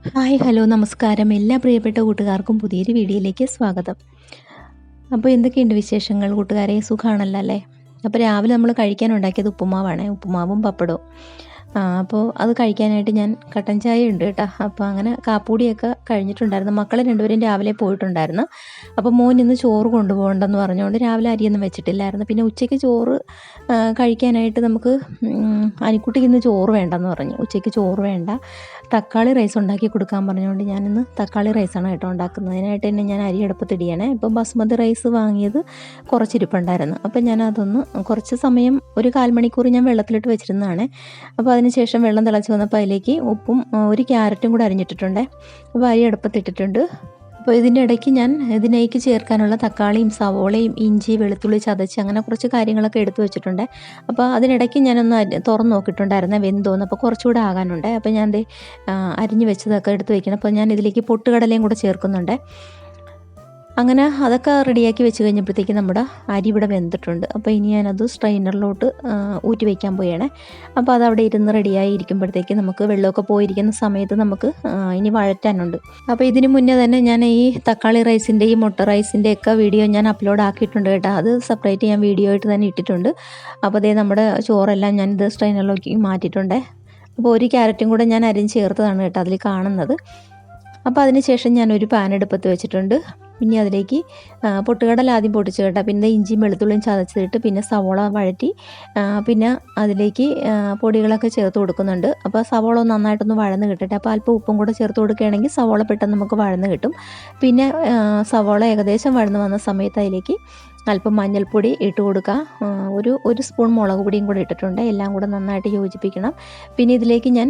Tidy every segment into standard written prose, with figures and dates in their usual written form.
Hi hello നമസ്കാരം എല്ലാ പ്രിയപ്പെട്ട കൂട്ടുകാർക്കും പുതിയൊരു വീഡിയോയിലേക്ക് സ്വാഗതം. അപ്പോൾ എന്തൊക്കെയുണ്ട് വിശേഷങ്ങൾ കൂട്ടുകാരെ? സുഖമാണല്ലോ അല്ലേ? അപ്പോൾ രാവിലെ നമ്മൾ കഴിക്കാൻ ഉണ്ടാക്കിയത് ഉപ്പുമാവാണ്, ഉപ്പുമാവും പപ്പടവും. അപ്പോൾ അത് കഴിക്കാനായിട്ട് ഞാൻ കട്ടൻ ചായ ഉണ്ട് കേട്ടോ. അപ്പോൾ അങ്ങനെ കാപ്പൂടിയൊക്കെ കഴിഞ്ഞിട്ടുണ്ടായിരുന്നു. മക്കൾ രണ്ടുപേരും രാവിലെ പോയിട്ടുണ്ടായിരുന്നു. അപ്പോൾ മോൻ ഇന്ന് ചോറ് കൊണ്ടുപോകണ്ടെന്ന് പറഞ്ഞുകൊണ്ട് രാവിലെ അരിയൊന്നും വെച്ചിട്ടില്ലായിരുന്നു. പിന്നെ ഉച്ചയ്ക്ക് ചോറ് കഴിക്കാനായിട്ട് നമുക്ക് അനിക്കുട്ടിക്ക് ഇന്ന് ചോറ് വേണ്ടെന്ന് പറഞ്ഞു. ഉച്ചയ്ക്ക് ചോറ് വേണ്ട, തക്കാളി റൈസ് ഉണ്ടാക്കി കൊടുക്കാൻ പറഞ്ഞുകൊണ്ട് ഞാനിന്ന് തക്കാളി റൈസാണ് കേട്ടോ ഉണ്ടാക്കുന്നത്. അതിനായിട്ട് തന്നെ ഞാൻ അരി അടുപ്പത്തിടിയണേ. ഇപ്പോൾ ബസ്മതി റൈസ് വാങ്ങിയത് കുറച്ചിരിപ്പുണ്ടായിരുന്നു. അപ്പോൾ ഞാനതൊന്ന് കുറച്ച് സമയം ഒരു 1/4 മണിക്കൂർ ഞാൻ വെള്ളത്തിലിട്ട് വെച്ചിരുന്നതാണ്. അപ്പോൾ അതിനുശേഷം വെള്ളം തിളച്ച് വന്നപ്പോൾ അതിലേക്ക് ഉപ്പും ഒരു ക്യാരറ്റും കൂടെ അരിഞ്ഞിട്ടിട്ടുണ്ട്. അപ്പോൾ അരി അടുപ്പത്തിട്ടിട്ടുണ്ട്. അപ്പോൾ ഇതിൻ്റെ ഇടയ്ക്ക് ഞാൻ ഇതിലേക്ക് ചേർക്കാനുള്ള തക്കാളിയും സവോളയും ഇഞ്ചി വെളുത്തുള്ളി ചതച്ച് അങ്ങനെ കുറച്ച് കാര്യങ്ങളൊക്കെ എടുത്തു വെച്ചിട്ടുണ്ട്. അപ്പോൾ അതിനിടയ്ക്ക് ഞാനൊന്ന് തുറന്ന് നോക്കിയിട്ടുണ്ടായിരുന്നു വെന്തോന്ന്. അപ്പോൾ കുറച്ചുകൂടെ ആകാനുണ്ട്. അപ്പോൾ ഞാൻ അരിഞ്ഞ് വെച്ചതൊക്കെ എടുത്ത് വയ്ക്കണം. അപ്പോൾ ഞാൻ ഇതിലേക്ക് പൊട്ടുകടലയും കൂടെ ചേർക്കുന്നുണ്ട്. അങ്ങനെ അതൊക്കെ റെഡിയാക്കി വെച്ച് കഴിഞ്ഞപ്പോഴത്തേക്ക് നമ്മുടെ അരി ഇവിടെ വെന്തിട്ടുണ്ട്. അപ്പോൾ ഇനി ഞാനത് സ്ട്രെയിനറിലോട്ട് ഊറ്റി വയ്ക്കാൻ പോവുകയാണ്. അപ്പോൾ അതവിടെ ഇരുന്ന് റെഡിയായി ഇരിക്കുമ്പോഴത്തേക്ക് നമുക്ക് വെള്ളമൊക്കെ പോയിരിക്കുന്ന സമയത്ത് നമുക്ക് ഇനി വഴറ്റാനുണ്ട്. അപ്പോൾ ഇതിന് മുന്നേ തന്നെ ഞാൻ ഈ തക്കാളി റൈസിൻ്റെയും മുട്ട റൈസിൻ്റെയൊക്കെ വീഡിയോ ഞാൻ അപ്ലോഡ് ആക്കിയിട്ടുണ്ട് കേട്ടോ. അത് സെപ്പറേറ്റ് ഞാൻ വീഡിയോ ആയിട്ട് തന്നെ ഇട്ടിട്ടുണ്ട്. അപ്പോൾ അതേ നമ്മുടെ ചോറെല്ലാം ഞാനിത് സ്ട്രെയിനറിലേക്ക് മാറ്റിയിട്ടുണ്ട്. അപ്പോൾ ഒരു ക്യാരറ്റും കൂടെ ഞാൻ അരിഞ്ഞ് ചേർത്തതാണ് കേട്ടോ അതിൽ കാണുന്നത്. അപ്പോൾ അതിന് ശേഷം ഞാനൊരു പാൻ അടുപ്പത്ത് വെച്ചിട്ടുണ്ട്. പിന്നെ അതിലേക്ക് പൊട്ടുകടല ആദ്യം പൊട്ടിച്ച് കേട്ടോ, പിന്നെ ഇഞ്ചിയും വെളുത്തുള്ളിയും ചതച്ചിട്ട് പിന്നെ സവോള വഴറ്റി പിന്നെ അതിലേക്ക് പൊടികളൊക്കെ ചേർത്ത് കൊടുക്കുന്നുണ്ട്. അപ്പോൾ സവോള നന്നായിട്ടൊന്ന് വഴന്ന് കിട്ടട്ടെ. അപ്പോൾ അല്പം ഉപ്പും കൂടെ ചേർത്ത് കൊടുക്കുകയാണെങ്കിൽ സവോള പെട്ടെന്ന് നമുക്ക് വഴന്ന് കിട്ടും. പിന്നെ സവോള ഏകദേശം വഴന്ന് വന്ന സമയത്ത് അതിലേക്ക് അല്പം മഞ്ഞൾപ്പൊടി ഇട്ട് കൊടുക്കുക. ഒരു സ്പൂൺ മുളക് പൊടിയും കൂടെ ഇട്ടിട്ടുണ്ട്. എല്ലാം കൂടെ നന്നായിട്ട് യോജിപ്പിക്കണം. പിന്നെ ഇതിലേക്ക് ഞാൻ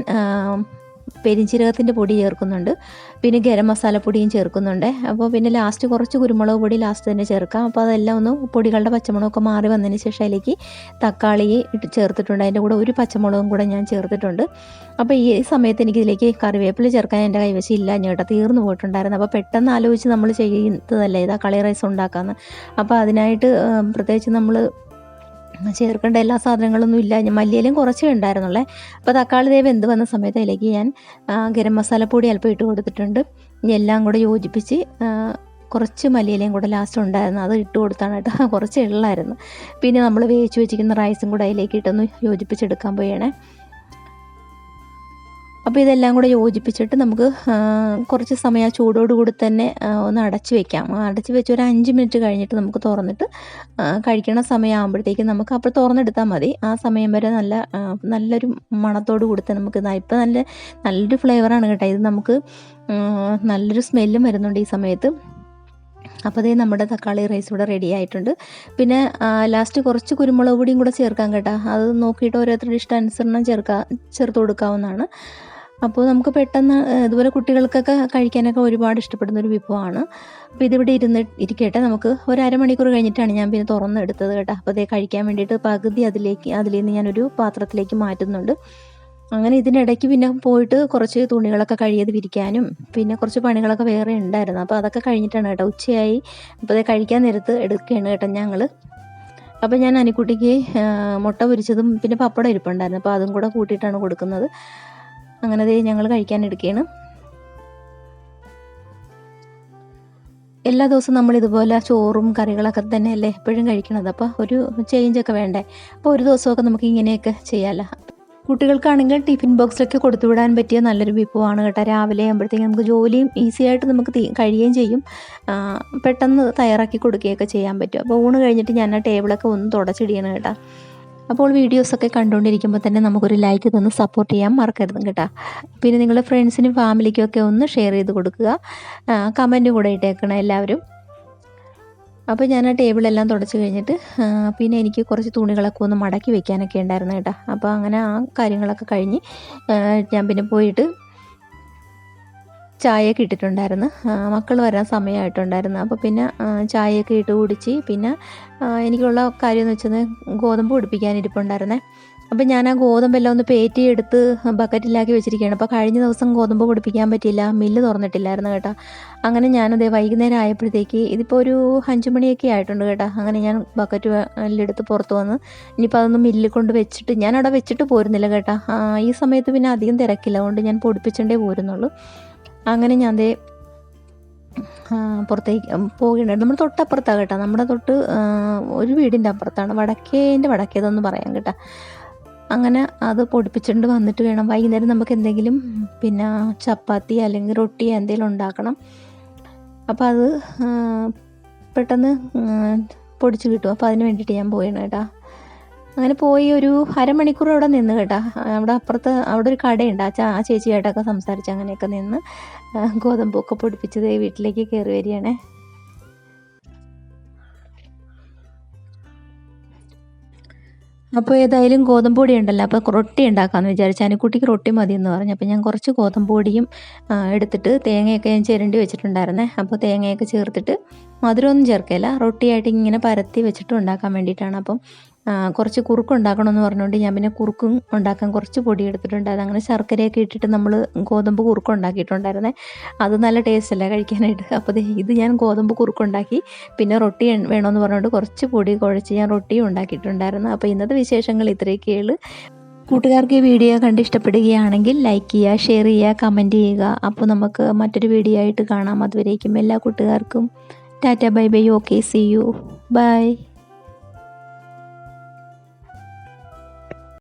പെരിഞ്ചീരകത്തിൻ്റെ പൊടി ചേർക്കുന്നുണ്ട്. പിന്നെ ഗരം മസാലപ്പൊടിയും ചേർക്കുന്നുണ്ട്. അപ്പോൾ പിന്നെ ലാസ്റ്റ് കുറച്ച് കുരുമുളക് പൊടി ലാസ്റ്റ് തന്നെ ചേർക്കാം. അപ്പോൾ അതെല്ലാം ഒന്ന് പൊടികളുടെ പച്ചമുളകൊക്കെ മാറി വന്നതിന് ശേഷം അതിലേക്ക് തക്കാളി ചേർത്തിട്ടുണ്ട്. അതിൻ്റെ കൂടെ ഒരു പച്ചമുളകും കൂടെ ഞാൻ ചേർത്തിട്ടുണ്ട്. അപ്പോൾ ഈ സമയത്ത് എനിക്കിതിലേക്ക് കറിവേപ്പില ചേർക്കാൻ എൻ്റെ കൈവശം ഇല്ല കേട്ടോ, തീർന്നു പോയിട്ടുണ്ടായിരുന്നു. അപ്പോൾ പെട്ടെന്ന് ആലോചിച്ച് നമ്മൾ ചെയ്യുന്നതല്ലേ തക്കാളി റൈസ് ഉണ്ടാക്കാമെന്ന്. അപ്പോൾ അതിനായിട്ട് പ്രത്യേകിച്ച് നമ്മൾ ചേർക്കേണ്ട എല്ലാ സാധനങ്ങളൊന്നും ഇല്ല. ഞാൻ മല്ലിയിലും കുറച്ചേ ഉണ്ടായിരുന്നുള്ളേ. അപ്പോൾ തക്കാളി വെന്ത് വന്ന സമയത്ത് അതിലേക്ക് ഞാൻ ഗരം മസാലപ്പൊടി അല്പം ഇട്ട് കൊടുത്തിട്ടുണ്ട്. ഇനി എല്ലാം കൂടെ യോജിപ്പിച്ച് കുറച്ച് മല്ലിയിലയും കൂടെ ലാസ്റ്റ് ഉണ്ടായിരുന്നു, അത് ഇട്ട് കൊടുത്താണ് കേട്ടോ. കുറച്ച് എള്ളായിരുന്നു. പിന്നെ നമ്മൾ വേവിച്ച് വെച്ചിരിക്കുന്ന റൈസും കൂടെ അതിലേക്ക് ഇട്ടൊന്ന് യോജിപ്പിച്ചെടുക്കാൻ പോവുകയാണേ. അപ്പോൾ ഇതെല്ലാം കൂടെ യോജിപ്പിച്ചിട്ട് നമുക്ക് കുറച്ച് സമയം ആ ചൂടോടുകൂടി തന്നെ ഒന്ന് അടച്ച് വെക്കാം. അടച്ച് വെച്ച് ഒരു 5 മിനിറ്റ് കഴിഞ്ഞിട്ട് നമുക്ക് തുറന്നിട്ട് കഴിക്കണ സമയമാകുമ്പോഴത്തേക്കും നമുക്ക് അപ്പോൾ തുറന്നെടുത്താൽ മതി. ആ സമയം വരെ നല്ലൊരു മണത്തോട് കൂടി തന്നെ നമുക്ക് ഇപ്പോൾ നല്ലൊരു ഫ്ലേവറാണ് കേട്ടോ. ഇത് നമുക്ക് നല്ലൊരു സ്മെല്ലും വരുന്നുണ്ട് ഈ സമയത്ത്. അപ്പോൾ അതേ നമ്മുടെ തക്കാളി റൈസ് ഇവിടെ റെഡി ആയിട്ടുണ്ട്. പിന്നെ ലാസ്റ്റ് കുറച്ച് കുരുമുളക് പൊടിയും കൂടെ ചേർക്കാം കേട്ടോ. അത് നോക്കിയിട്ട് ഓരോരുത്തരുടെ ഇഷ്ടാനുസരണം ചേർത്ത് കൊടുക്കാവുന്നതാണ്. അപ്പോൾ നമുക്ക് പെട്ടെന്ന് ഇതുപോലെ കുട്ടികൾക്കൊക്കെ കഴിക്കാനൊക്കെ ഒരുപാട് ഇഷ്ടപ്പെടുന്ന ഒരു വിഭവമാണ്. അപ്പോൾ ഇതിവിടെ ഇരിക്കട്ടെ. നമുക്ക് ഒരു അരമണിക്കൂർ കഴിഞ്ഞിട്ടാണ് ഞാൻ പിന്നെ തുറന്നെടുത്തത് കേട്ടോ. അപ്പോൾ അതേ കഴിക്കാൻ വേണ്ടിയിട്ട് പകുതി അതിൽ നിന്ന് ഞാനൊരു പാത്രത്തിലേക്ക് മാറ്റുന്നുണ്ട്. അങ്ങനെ ഇതിനിടയ്ക്ക് പിന്നെ പോയിട്ട് കുറച്ച് തുണികളൊക്കെ കഴുകിയത് വിരിക്കാനും പിന്നെ കുറച്ച് പണികളൊക്കെ വേറെ ഉണ്ടായിരുന്നു. അപ്പോൾ അതൊക്കെ കഴിഞ്ഞിട്ടാണ് കേട്ടോ ഉച്ചയായി. അപ്പോൾ അത് കഴിക്കാൻ നേരത്ത് എടുക്കുകയാണ് കേട്ടോ ഞങ്ങൾ. അപ്പോൾ ഞാൻ അനിക്കുട്ടിക്ക് മുട്ട പൊരിച്ചതും പിന്നെ പപ്പടം ഇരിപ്പുണ്ടായിരുന്നു. അപ്പോൾ അതും കൂടെ കൂട്ടിയിട്ടാണ് കൊടുക്കുന്നത്. അങ്ങനെ ഞങ്ങൾ കഴിക്കാൻ എടുക്കുകയാണ്. എല്ലാ ദിവസവും നമ്മളിതുപോലെ ചോറും കറികളൊക്കെ തന്നെയല്ലേ എപ്പോഴും കഴിക്കണത്. അപ്പോൾ ഒരു ചേഞ്ചൊക്കെ വേണ്ടേ. അപ്പോൾ ഒരു ദിവസമൊക്കെ നമുക്ക് ഇങ്ങനെയൊക്കെ ചെയ്യാമല്ലോ. കുട്ടികൾക്കാണെങ്കിൽ ടിഫിൻ ബോക്സിലൊക്കെ കൊടുത്തുവിടാൻ പറ്റിയ നല്ലൊരു വിഭവമാണ് കേട്ടോ. രാവിലെ ആകുമ്പോഴത്തേക്കും നമുക്ക് ജോലിയും ഈസി ആയിട്ട് നമുക്ക് കഴിയുകയും ചെയ്യും. പെട്ടെന്ന് തയ്യാറാക്കി കൊടുക്കുകയൊക്കെ ചെയ്യാൻ പറ്റും. അപ്പോൾ ഊണ് കഴിഞ്ഞിട്ട് ഞാൻ ആ ടേബിളൊക്കെ ഒന്ന് തുടച്ചിടിയണം കേട്ടോ. അപ്പോൾ വീഡിയോസൊക്കെ കണ്ടുകൊണ്ടിരിക്കുമ്പോൾ തന്നെ നമുക്കൊരു ലൈക്ക് തന്ന് സപ്പോർട്ട് ചെയ്യാൻ മറക്കരുത് കേട്ടോ. പിന്നെ നിങ്ങളുടെ ഫ്രണ്ട്സിനും ഫാമിലിക്കും ഒക്കെ ഒന്ന് ഷെയർ ചെയ്ത് കൊടുക്കുക. കമൻറ്റും കൂടെ ഇട്ടേക്കണം എല്ലാവരും. അപ്പോൾ ഞാൻ ആ ടേബിളെല്ലാം തുടച്ച് കഴിഞ്ഞിട്ട് പിന്നെ എനിക്ക് കുറച്ച് തുണികളൊക്കെ ഒന്ന് മടക്കി വെക്കാനൊക്കെ ഉണ്ടായിരുന്നു കേട്ടോ. അപ്പോൾ അങ്ങനെ ആ കാര്യങ്ങളൊക്കെ കഴിഞ്ഞ് ഞാൻ പിന്നെ പോയിട്ട് ചായയൊക്കെ ഇട്ടിട്ടുണ്ടായിരുന്നു. മക്കൾ വരാൻ സമയമായിട്ടുണ്ടായിരുന്നു. അപ്പോൾ പിന്നെ ചായയൊക്കെ ഇട്ട് കുടിച്ച് പിന്നെ എനിക്കുള്ള കാര്യം എന്ന് വെച്ചാൽ ഗോതമ്പ് പൊടിപ്പിക്കാനിരിപ്പുണ്ടായിരുന്നേ. അപ്പോൾ ഞാൻ ആ ഗോതമ്പെല്ലാം ഒന്ന് പേറ്റി എടുത്ത് ബക്കറ്റിലാക്കി വെച്ചിരിക്കുകയാണ്. അപ്പോൾ കഴിഞ്ഞ ദിവസം ഗോതമ്പ് പൊടിപ്പിക്കാൻ പറ്റിയില്ല, മില്ല് തുറന്നിട്ടില്ലായിരുന്നു കേട്ടോ. അങ്ങനെ ഞാനത് വൈകുന്നേരം ആയപ്പോഴത്തേക്ക് ഇതിപ്പോൾ ഒരു 5 മണിയൊക്കെ ആയിട്ടുണ്ട് കേട്ടോ. അങ്ങനെ ഞാൻ ബക്കറ്റിലെടുത്ത് പുറത്ത് വന്ന് ഇനിയിപ്പോൾ അതൊന്ന് മില്ലിൽ കൊണ്ട് വെച്ചിട്ട് ഞാൻ അവിടെ വെച്ചിട്ട് പോരുന്നില്ല കേട്ടോ. ഈ സമയത്ത് പിന്നെ അധികം തിരക്കില്ല, അതുകൊണ്ട് ഞാൻ പൊടിപ്പിച്ചേ പോരുന്നുള്ളൂ. അങ്ങനെ ഞാൻ ദേ പുറത്തേക്ക് പോവുകയുണ്ടായിരുന്നു. നമ്മൾ തൊട്ടപ്പുറത്താണ് കേട്ടോ, നമ്മുടെ തൊട്ട് ഒരു വീടിൻ്റെ അപ്പുറത്താണ്, വടക്കേതെന്ന് പറയാം കേട്ടോ. അങ്ങനെ അത് പൊടിപ്പിച്ചുകൊണ്ട് വന്നിട്ട് വേണം വൈകുന്നേരം നമുക്ക് എന്തെങ്കിലും പിന്നെ ചപ്പാത്തി അല്ലെങ്കിൽ റൊട്ടി എന്തെങ്കിലും ഉണ്ടാക്കണം. അപ്പോൾ അത് പെട്ടെന്ന് പൊടിച്ച് കിട്ടും. അപ്പോൾ അതിന് വേണ്ടിയിട്ട് ഞാൻ പോയാണ് കേട്ടോ. അങ്ങനെ പോയി ഒരു അരമണിക്കൂർ അവിടെ നിന്ന് കേട്ടോ. അവിടെ ഒരു കടയുണ്ട്, ആ ചേച്ചിയായിട്ടൊക്കെ സംസാരിച്ച് അങ്ങനെയൊക്കെ നിന്ന് ഗോതമ്പൊക്കെ പൊടിപ്പിച്ചത് വീട്ടിലേക്ക് കയറി വരികയാണേ. അപ്പോൾ ഏതായാലും ഗോതമ്പ് പൊടി ഉണ്ടല്ലോ, അപ്പോൾ റൊട്ടി ഉണ്ടാക്കാമെന്ന് വിചാരിച്ചു. അനുക്കുട്ടിക്ക് റൊട്ടി മതി എന്ന് പറഞ്ഞു. അപ്പോൾ ഞാൻ കുറച്ച് ഗോതമ്പ് പൊടിയും എടുത്തിട്ട് തേങ്ങയൊക്കെ ഞാൻ ചിരണ്ടി വെച്ചിട്ടുണ്ടായിരുന്നേ. അപ്പോൾ തേങ്ങയൊക്കെ ചേർത്തിട്ട് മധുരമൊന്നും ചേർക്കില്ല, റൊട്ടിയായിട്ട് ഇങ്ങനെ പരത്തി വെച്ചിട്ട് ഉണ്ടാക്കാൻ വേണ്ടിയിട്ടാണ്. അപ്പം കുറച്ച് കുറുക്കുണ്ടാക്കണമെന്ന് പറഞ്ഞുകൊണ്ട് ഞാൻ പിന്നെ കുറുക്കും ഉണ്ടാക്കാൻ കുറച്ച് പൊടി എടുത്തിട്ടുണ്ടായിരുന്നു. അങ്ങനെ ശർക്കരയൊക്കെ ഇട്ടിട്ട് നമ്മൾ ഗോതമ്പ് കുറുക്കുണ്ടാക്കിയിട്ടുണ്ടായിരുന്നേ. അത് നല്ല ടേസ്റ്റല്ലേ കഴിക്കാനായിട്ട്. അപ്പോൾ ഇത് ഞാൻ ഗോതമ്പ് കുറുക്കുണ്ടാക്കി, പിന്നെ റൊട്ടി വേണമെന്ന് പറഞ്ഞുകൊണ്ട് കുറച്ച് പൊടി കുഴച്ച് ഞാൻ റൊട്ടിയും ഉണ്ടാക്കിയിട്ടുണ്ടായിരുന്നു. അപ്പോൾ ഇന്നത്തെ വിശേഷങ്ങൾ ഇത്രയൊക്കെയുള്ളൂ. കൂട്ടുകാർക്ക് ഈ വീഡിയോ കണ്ട് ഇഷ്ടപ്പെടുകയാണെങ്കിൽ ലൈക്ക് ചെയ്യുക, ഷെയർ ചെയ്യുക, കമൻറ്റ് ചെയ്യുക. അപ്പോൾ നമുക്ക് മറ്റൊരു വീഡിയോ ആയിട്ട് കാണാം. അതുവരേക്കും എല്ലാ കൂട്ടുകാർക്കും ടാറ്റ, bye bye, okay, see you, by.